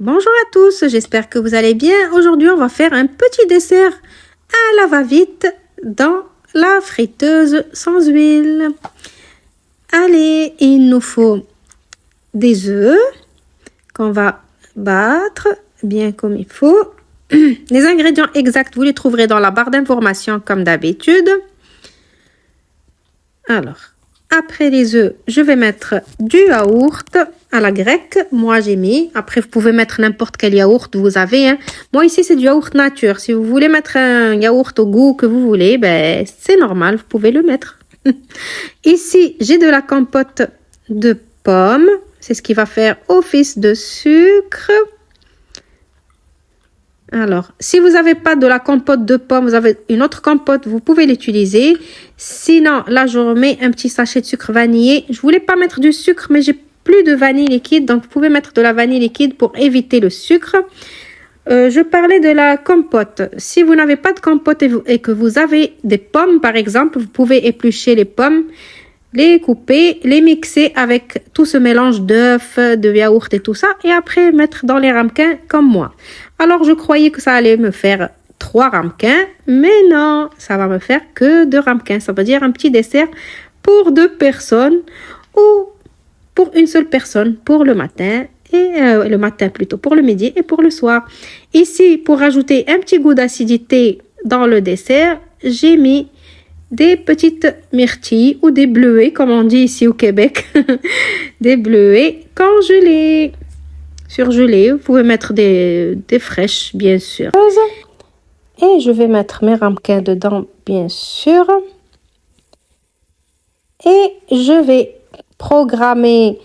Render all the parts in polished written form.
Bonjour à tous, j'espère que vous allez bien. Aujourd'hui, on va faire un petit dessert à la va-vite dans la friteuse sans huile. Allez, il nous faut des œufs qu'on va battre bien comme il faut. Les ingrédients exacts, vous les trouverez dans la barre d'informations comme d'habitude. Alors, après les œufs, je vais mettre du yaourt à la grecque. Moi, j'ai mis. Après, vous pouvez mettre n'importe quel yaourt vous avez. Moi, ici, c'est du yaourt nature. Si vous voulez mettre un yaourt au goût que vous voulez, ben, c'est normal. Vous pouvez le mettre. Ici, j'ai de la compote de pommes. C'est ce qui va faire office de sucre. Alors, si vous n'avez pas de la compote de pommes, vous avez une autre compote, vous pouvez l'utiliser. Sinon, là, je remets un petit sachet de sucre vanillé. Je voulais pas mettre du sucre, mais j'ai plus de vanille liquide. Donc, vous pouvez mettre de la vanille liquide pour éviter le sucre. Je parlais de la compote. Si vous n'avez pas de compote et que vous avez des pommes, par exemple, vous pouvez éplucher les pommes, les couper, les mixer avec tout ce mélange d'œufs, de yaourt et tout ça, et après mettre dans les ramequins comme moi. Alors, je croyais que ça allait me faire 3 ramequins, mais non, ça va me faire que 2 ramequins. Ça veut dire un petit dessert pour 2 personnes ou pour une seule personne pour le matin, et le matin plutôt, pour le midi et pour le soir. Ici, pour rajouter un petit goût d'acidité dans le dessert, j'ai mis des petites myrtilles ou des bleuets, comme on dit ici au Québec. Des bleuets congelés, surgelés. Vous pouvez mettre des fraîches, bien sûr. Et je vais mettre mes ramequins dedans, bien sûr. Et je vais programmer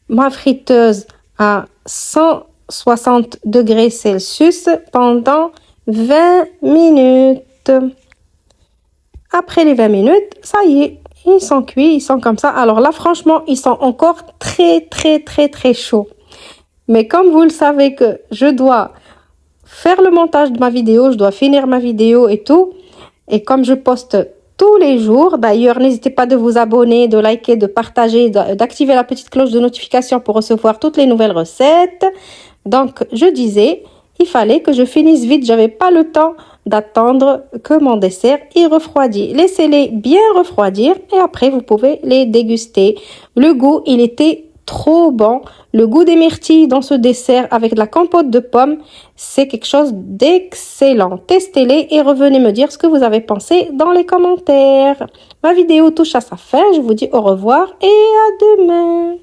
ma friteuse à 160 degrés Celsius pendant 20 minutes. Après les 20 minutes, ça y est, ils sont cuits, ils sont comme ça. Alors là, franchement, ils sont encore très chauds. Mais comme vous le savez que je dois faire le montage de ma vidéo, je dois finir ma vidéo et tout. Et comme je poste tous les jours, d'ailleurs, n'hésitez pas de vous abonner, de liker, de partager, d'activer la petite cloche de notification pour recevoir toutes les nouvelles recettes. Donc, je disais, il fallait que je finisse vite, j'avais pas le temps d'attendre que mon dessert y refroidit. Laissez-les bien refroidir et après vous pouvez les déguster. Le goût, il était trop bon. Le goût des myrtilles dans ce dessert avec de la compote de pommes, c'est quelque chose d'excellent. Testez-les et revenez me dire ce que vous avez pensé dans les commentaires. Ma vidéo touche à sa fin. Je vous dis au revoir et à demain.